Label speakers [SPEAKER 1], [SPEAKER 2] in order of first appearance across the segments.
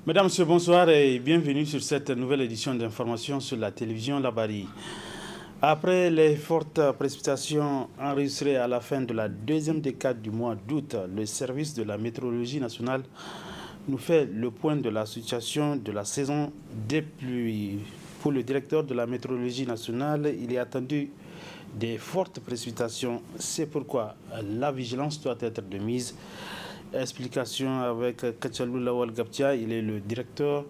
[SPEAKER 1] Mesdames, Messieurs, bonsoir et bienvenue sur cette nouvelle édition d'information sur la télévision Labari. Après les fortes précipitations enregistrées à la fin de la deuxième décade du mois d'août, le service de la météorologie nationale nous fait le point de la situation de la saison des pluies. Pour le directeur de la météorologie nationale, il est attendu des fortes précipitations. C'est pourquoi la vigilance doit être de mise. Explication avec Kachalou Lawal Gaptia, il est le directeur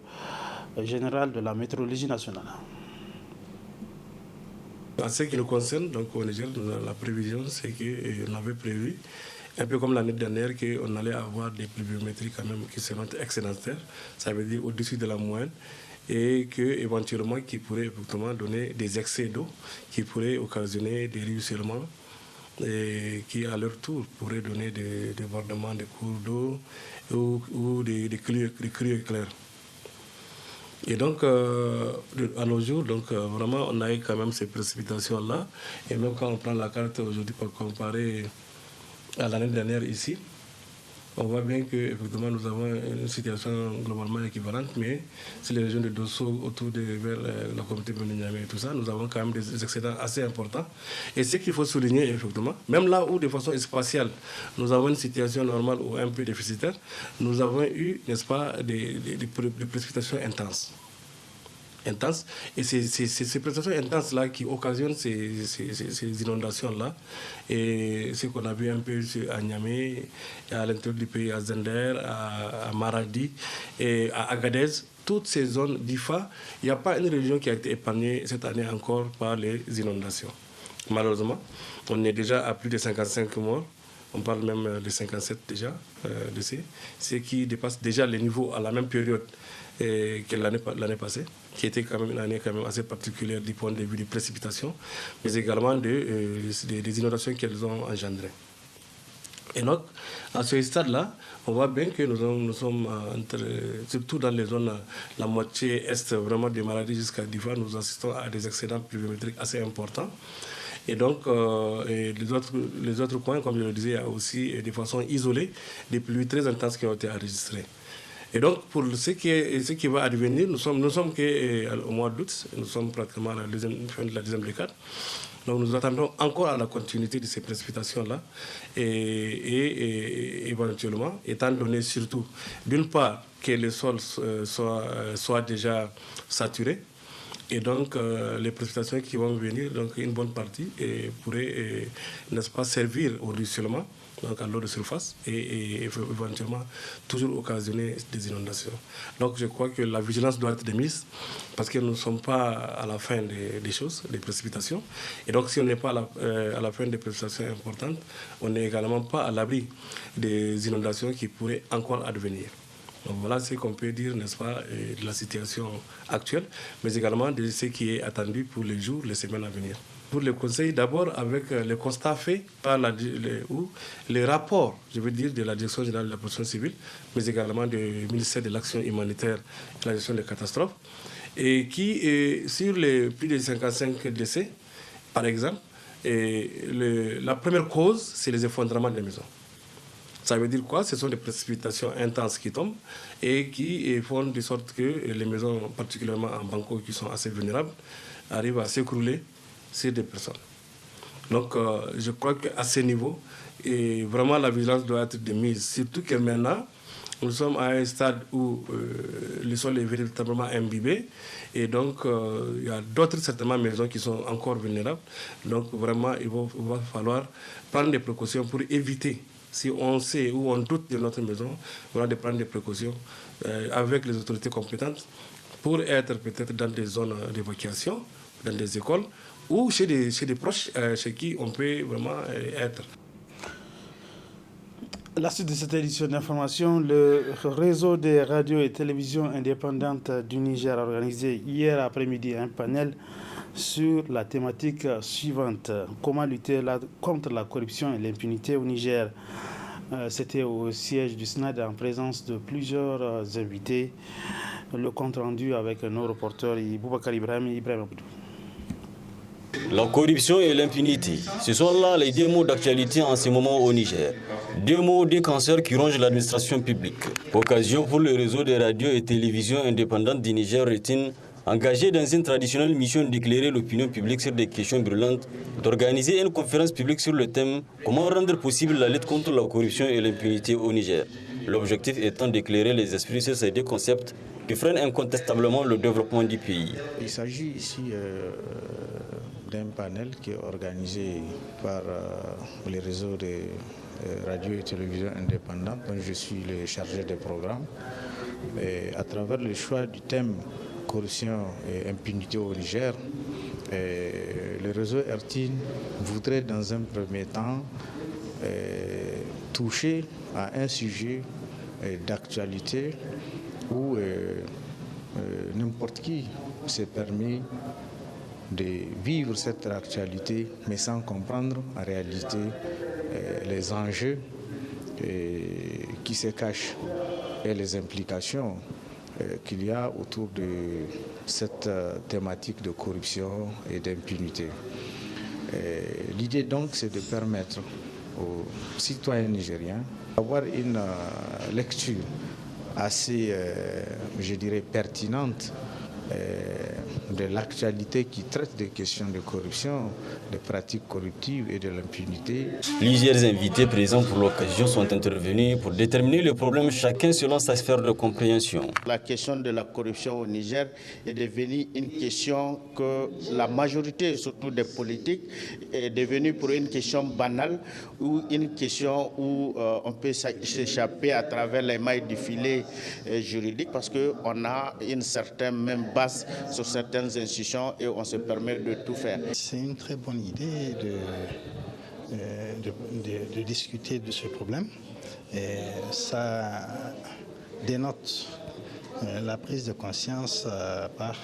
[SPEAKER 1] général de la météorologie nationale.
[SPEAKER 2] En ce qui nous concerne, donc au Niger, la prévision, c'est qu'on avait prévu, un peu comme l'année dernière, qu'on allait avoir des pluviométries quand même qui seront excédentaires, ça veut dire au-dessus de la moyenne, et qu'éventuellement qui pourraient effectivement donner des excès d'eau, qui pourraient occasionner des ruissellements, et qui à leur tour pourraient donner des débordements de cours d'eau ou des crues éclairs. Et donc, à nos jours, vraiment, on a eu quand même ces précipitations-là. Et même quand on prend la carte aujourd'hui pour comparer à l'année dernière ici, on voit bien qu'effectivement, nous avons une situation globalement équivalente, mais sur les régions de Dosso, autour vers la communauté de Niamey et tout ça, nous avons quand même des excédents assez importants. Et ce qu'il faut souligner, effectivement, même là où de façon spatiale, nous avons une situation normale ou un peu déficitaire, nous avons eu, n'est-ce pas, des précipitations intenses. Et c'est ces précipitations intenses-là qui occasionnent ces inondations-là. Et ce qu'on a vu un peu à Niamey, à l'intérieur du pays, à Zender, à Maradi et à Agadez, toutes ces zones d'IFA, il n'y a pas une région qui a été épargnée cette année encore par les inondations. Malheureusement, on est déjà à plus de 55 morts. On parle même de 57 déjà décès, ce qui dépasse déjà les niveaux à la même période que l'année passée, qui était quand même une année quand même assez particulière du point de vue des précipitations, mais également des inondations qu'elles ont engendrées. Et donc, à ce stade-là, on voit bien que nous sommes, surtout dans les zones, la moitié est vraiment des maladies jusqu'à Difa, nous assistons à des excédents pluviométriques assez importants. Et donc, les autres coins, comme je le disais, il y a aussi de façon isolée des pluies très intenses qui ont été enregistrées. Et donc, pour ce qui va advenir, nous sommes au mois d'août, nous sommes pratiquement à la fin de la deuxième décade. Donc, nous attendons encore à la continuité de ces précipitations-là. Et éventuellement, étant donné surtout, d'une part, que le sol soit déjà saturé, et donc, les précipitations qui vont venir, donc une bonne partie, pourraient, n'est-ce pas, servir au ruissellement, donc à l'eau de surface, et éventuellement toujours occasionner des inondations. Donc, je crois que la vigilance doit être de mise, parce que nous ne sommes pas à la fin des choses, des précipitations. Et donc, si on n'est pas à la fin des précipitations importantes, on n'est également pas à l'abri des inondations qui pourraient encore advenir. Donc voilà ce qu'on peut dire, n'est-ce pas, de la situation actuelle, mais également de ce qui est attendu pour les jours, les semaines à venir. Pour les conseils, d'abord avec les constats faits par les rapports, je veux dire, de la Direction générale de la protection civile, mais également du ministère de l'Action humanitaire et de la gestion des catastrophes, et qui, sur les plus de 55 décès, par exemple, la première cause, c'est les effondrements des maisons. Ça veut dire quoi? Ce sont des précipitations intenses qui tombent et qui font de sorte que les maisons, particulièrement en Banco, qui sont assez vulnérables, arrivent à s'écrouler sur des personnes. Donc, je crois qu'à ce niveau, vraiment la vigilance doit être de mise. Surtout que maintenant, nous sommes à un stade où le sol est véritablement imbibé et donc il y a d'autres certainement maisons qui sont encore vulnérables. Donc, vraiment, il va falloir prendre des précautions pour éviter. Si on sait ou on doute de notre maison, on va de prendre des précautions avec les autorités compétentes pour être peut-être dans des zones d'évacuation, dans des écoles ou chez des proches chez qui on peut vraiment être.
[SPEAKER 1] La suite de cette édition d'information, le réseau des radios et télévisions indépendantes du Niger a organisé hier après-midi un panel sur la thématique suivante: comment lutter contre la corruption et l'impunité au Niger. C'était au siège du SNAD en présence de plusieurs invités. Le compte rendu avec nos reporters Boubacar Ibrahim et Ibrahim Abdou.
[SPEAKER 3] La corruption et l'impunité, ce sont là les deux mots d'actualité en ce moment au Niger. Deux mots, deux cancers qui rongent l'administration publique. Occasion pour le réseau de radios et télévisions indépendantes du Niger Rétine, engagé dans une traditionnelle mission d'éclairer l'opinion publique sur des questions brûlantes, d'organiser une conférence publique sur le thème « Comment rendre possible la lutte contre la corruption et l'impunité au Niger ». L'objectif étant d'éclairer les esprits sur ces deux concepts qui freinent incontestablement le développement du pays.
[SPEAKER 4] Il s'agit ici d'un panel qui est organisé par les réseaux de radio et télévision indépendantes, dont je suis le chargé des programmes. Et à travers le choix du thème corruption et impunité au Niger, le réseau RTIN voudrait dans un premier temps toucher à un sujet d'actualité où n'importe qui s'est permis de vivre cette actualité, mais sans comprendre en réalité les enjeux qui se cachent et les implications qu'il y a autour de cette thématique de corruption et d'impunité. L'idée donc, c'est de permettre aux citoyens nigériens d'avoir une lecture assez, je dirais, pertinente de l'actualité qui traite des questions de corruption, des pratiques corruptives et de l'impunité.
[SPEAKER 3] Plusieurs invités présents pour l'occasion sont intervenus pour déterminer le problème chacun selon sa sphère de compréhension.
[SPEAKER 5] La question de la corruption au Niger est devenue une question que la majorité, surtout des politiques, est devenue pour une question banale ou une question où on peut s'échapper à travers les mailles du filet juridique parce qu'on a une certaine même base sur certaines institutions et on se permet de tout faire.
[SPEAKER 6] C'est une très bonne idée de discuter de ce problème. Et ça dénote la prise de conscience par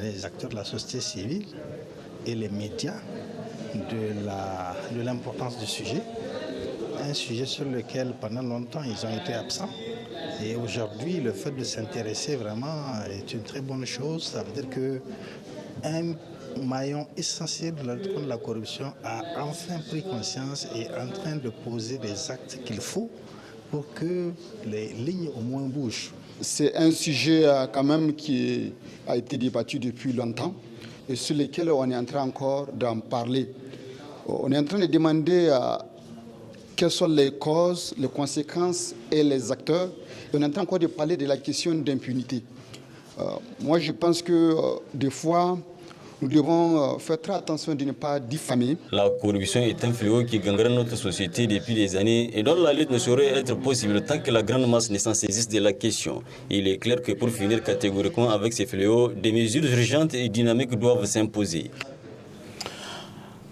[SPEAKER 6] les acteurs de la société civile et les médias de l'importance du sujet. Un sujet sur lequel pendant longtemps ils ont été absents. Et aujourd'hui, le fait de s'intéresser vraiment est une très bonne chose. Ça veut dire qu'un maillon essentiel de la lutte contre la corruption a enfin pris conscience et est en train de poser les actes qu'il faut pour que les lignes au moins bougent.
[SPEAKER 7] C'est un sujet quand même qui a été débattu depuis longtemps et sur lequel on est en train encore d'en parler. On est en train de demander quelles sont les causes, les conséquences et les acteurs. Et on est en train encore de parler de la question d'impunité. Moi, je pense que des fois, nous devons faire très attention de ne pas diffamer.
[SPEAKER 3] La corruption est un fléau qui gangrène notre société depuis des années et dont la lutte ne saurait être possible tant que la grande masse ne s'en saisisse de la question. Il est clair que pour finir catégoriquement avec ces fléaux, des mesures urgentes et dynamiques doivent s'imposer.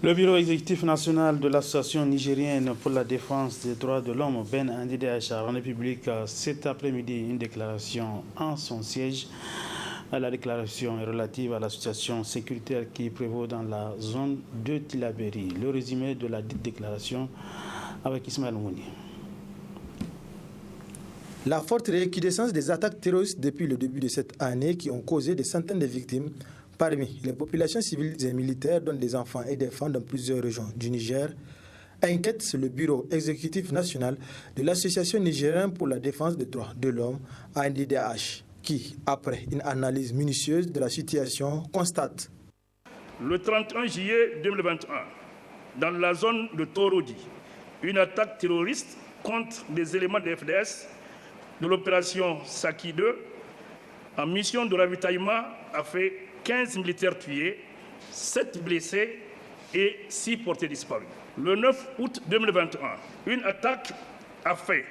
[SPEAKER 1] Le bureau exécutif national de l'association nigérienne pour la défense des droits de l'homme, BEN-NDDH, a rendu public cet après-midi une déclaration en son siège. La déclaration est relative à la situation sécuritaire qui prévaut dans la zone de Tillabéri. Le résumé de la dite déclaration avec Ismaël Mouni.
[SPEAKER 8] La forte recrudescence des attaques terroristes depuis le début de cette année qui ont causé des centaines de victimes parmi les populations civiles et militaires, dont des enfants et des femmes dans plusieurs régions du Niger, inquiète le bureau exécutif national de l'association nigérienne pour la défense des droits de l'homme, ANDDH, qui, après une analyse minutieuse de la situation, constate.
[SPEAKER 9] Le 31 juillet 2021, dans la zone de Torodi, une attaque terroriste contre des éléments de FDS de l'opération Saki 2 en mission de ravitaillement a fait 15 militaires tués, 7 blessés et 6 portés disparus. Le 9 août 2021, une attaque a fait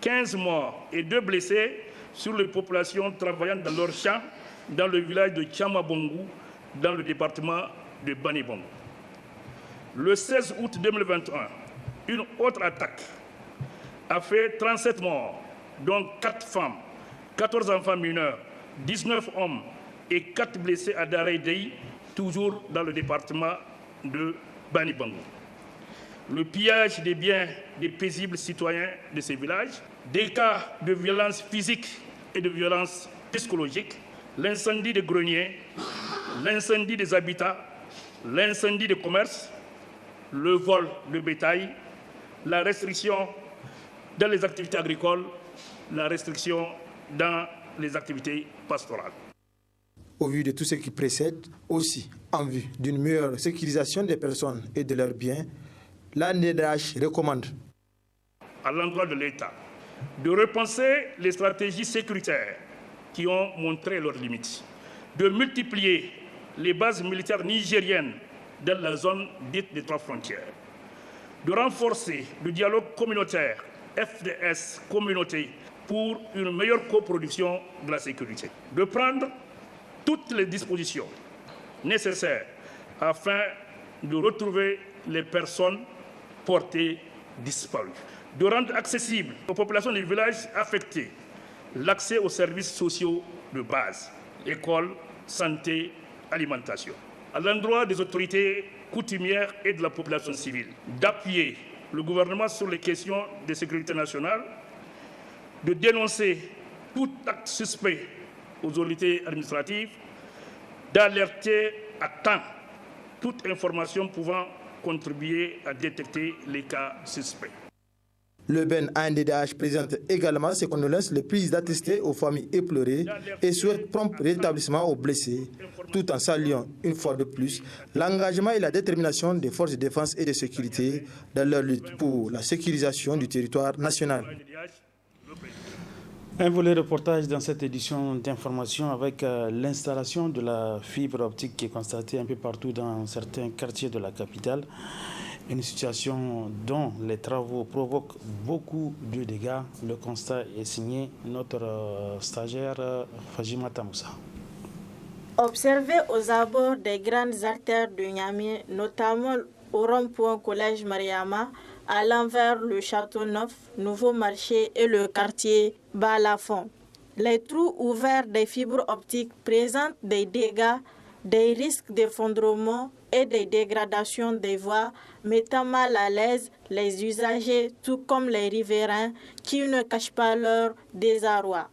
[SPEAKER 9] 15 morts et 2 blessés sur les populations travaillant dans leurs champs dans le village de Tchamabongo, dans le département de Banibongo. Le 16 août 2021, une autre attaque a fait 37 morts, dont 4 femmes, 14 enfants mineurs, 19 hommes et 4 blessés à Dareidei, toujours dans le département de Banibongo. Le pillage des biens des paisibles citoyens de ces villages, des cas de violence physique et de violence psychologique, l'incendie des greniers, l'incendie des habitats, l'incendie de commerce, le vol de bétail, la restriction dans les activités agricoles, la restriction dans les activités pastorales.
[SPEAKER 8] Au vu de tout ce qui précède, aussi en vue d'une meilleure sécurisation des personnes et de leurs biens, l'ANEDH recommande
[SPEAKER 9] à l'endroit de l'État de repenser les stratégies sécuritaires qui ont montré leurs limites, de multiplier les bases militaires nigériennes dans la zone dite des 3 frontières, de renforcer le dialogue communautaire FDS communauté pour une meilleure coproduction de la sécurité, de prendre toutes les dispositions nécessaires afin de retrouver les personnes portées disparues, de rendre accessible aux populations des villages affectés l'accès aux services sociaux de base, écoles, santé, alimentation. À l'endroit des autorités coutumières et de la population civile, d'appuyer le gouvernement sur les questions de sécurité nationale, de dénoncer tout acte suspect aux autorités administratives, d'alerter à temps toute information pouvant contribuer à détecter les cas suspects.
[SPEAKER 8] Le Ben ANDH présente également ses condoléances les plus attestées aux familles éplorées et souhaite prompt rétablissement aux blessés, tout en saluant une fois de plus l'engagement et la détermination des forces de défense et de sécurité dans leur lutte pour la sécurisation du territoire national.
[SPEAKER 1] Un volet reportage dans cette édition d'information avec l'installation de la fibre optique qui est constatée un peu partout dans certains quartiers de la capitale. Une situation dont les travaux provoquent beaucoup de dégâts. Le constat est signé notre stagiaire Fajimata Moussa.
[SPEAKER 10] Observé aux abords des grandes artères de Niamey, notamment au rond-point Collège Mariama, à l'envers le Château Neuf, Nouveau Marché et le quartier Balafon. Les trous ouverts des fibres optiques présentent des dégâts, des risques d'effondrement et des dégradations des voies, mettant mal à l'aise les usagers, tout comme les riverains qui ne cachent pas leur désarroi.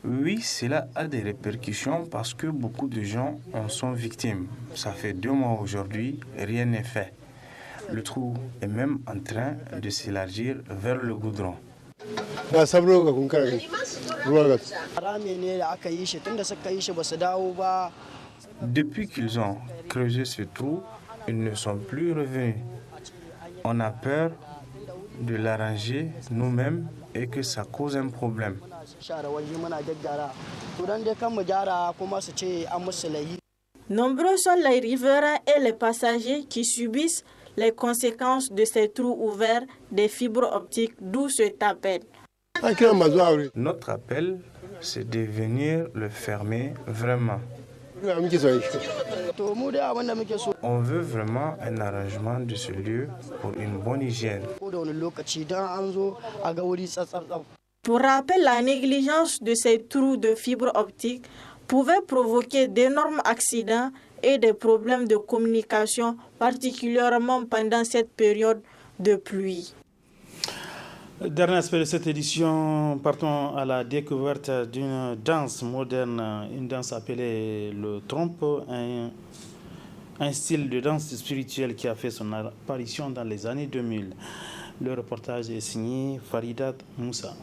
[SPEAKER 11] Oui, cela a des répercussions parce que beaucoup de gens en sont victimes. Ça fait 2 mois aujourd'hui, rien n'est fait. Le trou est même en train de s'élargir vers le goudron. Depuis qu'ils ont creusé ce trou, ils ne sont plus revenus. On a peur de l'arranger nous-mêmes et que ça cause un problème.
[SPEAKER 10] Nombreux sont les riverains et les passagers qui subissent les conséquences de ces trous ouverts des fibres optiques, d'où cet appel.
[SPEAKER 11] Notre appel, c'est de venir le fermer vraiment. On veut vraiment un arrangement de ce lieu pour une bonne hygiène.
[SPEAKER 10] Pour rappel, la négligence de ces trous de fibres optiques pouvait provoquer d'énormes accidents et des problèmes de communication, particulièrement pendant cette période de pluie.
[SPEAKER 1] Dernier aspect de cette édition, partons à la découverte d'une danse moderne, une danse appelée le trompe, un style de danse spirituelle qui a fait son apparition dans les années 2000. Le reportage est signé Faridat Moussa.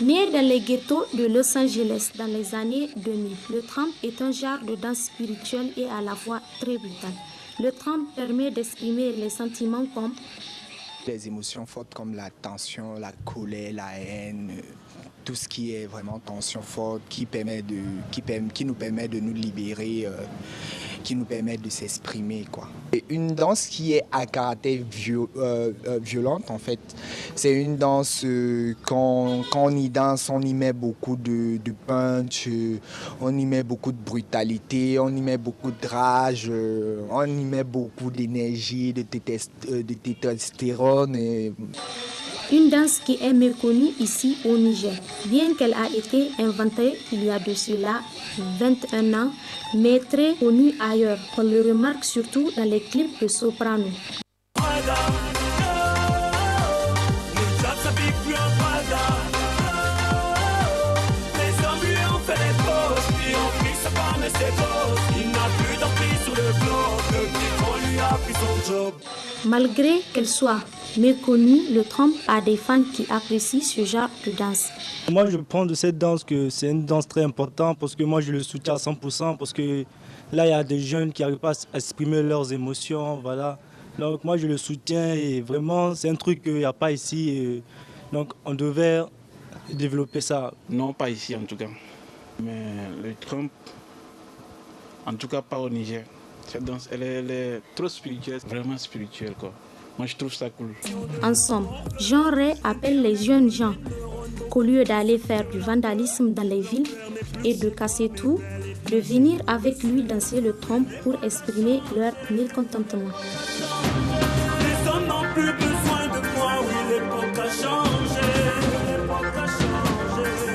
[SPEAKER 12] Né dans les ghettos de Los Angeles dans les années 2000, le trompe est un genre de danse spirituelle et à la fois très brutale. Le trompe permet d'exprimer les sentiments comme
[SPEAKER 13] les émotions fortes comme la tension, la colère, la haine, tout ce qui est vraiment tension forte qui nous permet de nous libérer, qui nous permet de s'exprimer, quoi. Et une danse qui est à caractère violente, en fait. C'est une danse, quand on y danse, on y met beaucoup de punch, on y met beaucoup de brutalité, on y met beaucoup de rage, on y met beaucoup d'énergie, de testostérone.
[SPEAKER 12] Une danse qui est méconnue ici au Niger, bien qu'elle a été inventée il y a de cela 21 ans, mais très connue ailleurs. On le remarque surtout dans les clips de soprano. Malgré qu'elle soit méconnue, le Trump a des fans qui apprécient ce genre de danse.
[SPEAKER 14] Moi, je prends de cette danse que c'est une danse très importante parce que moi, je le soutiens à 100% parce que là, il y a des jeunes qui n'arrivent pas à exprimer leurs émotions, voilà. Donc moi, je le soutiens et vraiment, c'est un truc qu'il n'y a pas ici. Et donc on devait développer ça.
[SPEAKER 15] Non, pas ici en tout cas. Mais le Trump, en tout cas pas au Niger. Cette danse, elle est trop spirituelle, vraiment spirituelle quoi. Moi je trouve ça cool.
[SPEAKER 12] En somme, Jean Ray appelle les jeunes gens qu'au lieu d'aller faire du vandalisme dans les villes et de casser tout, de venir avec lui danser le Trump pour exprimer leur mécontentement.
[SPEAKER 16] Les hommes n'ont plus besoin de moi, oui l'époque a changé.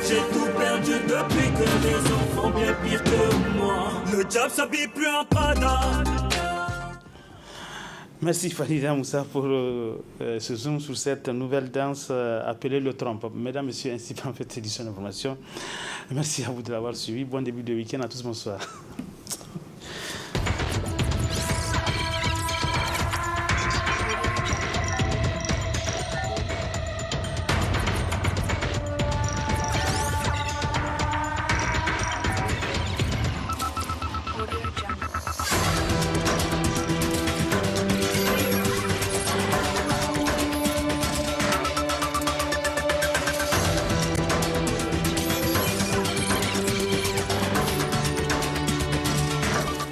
[SPEAKER 16] J'ai tout perdu depuis que les hommes font bien pire que moi. Le diable s'habille plus en Prada.
[SPEAKER 1] Merci Farida Moussa pour ce zoom sur cette nouvelle danse appelée le Trump. Mesdames, Messieurs, ainsi prend cette édition d'information. Merci à vous de l'avoir suivi. Bon début de week-end à tous, bonsoir.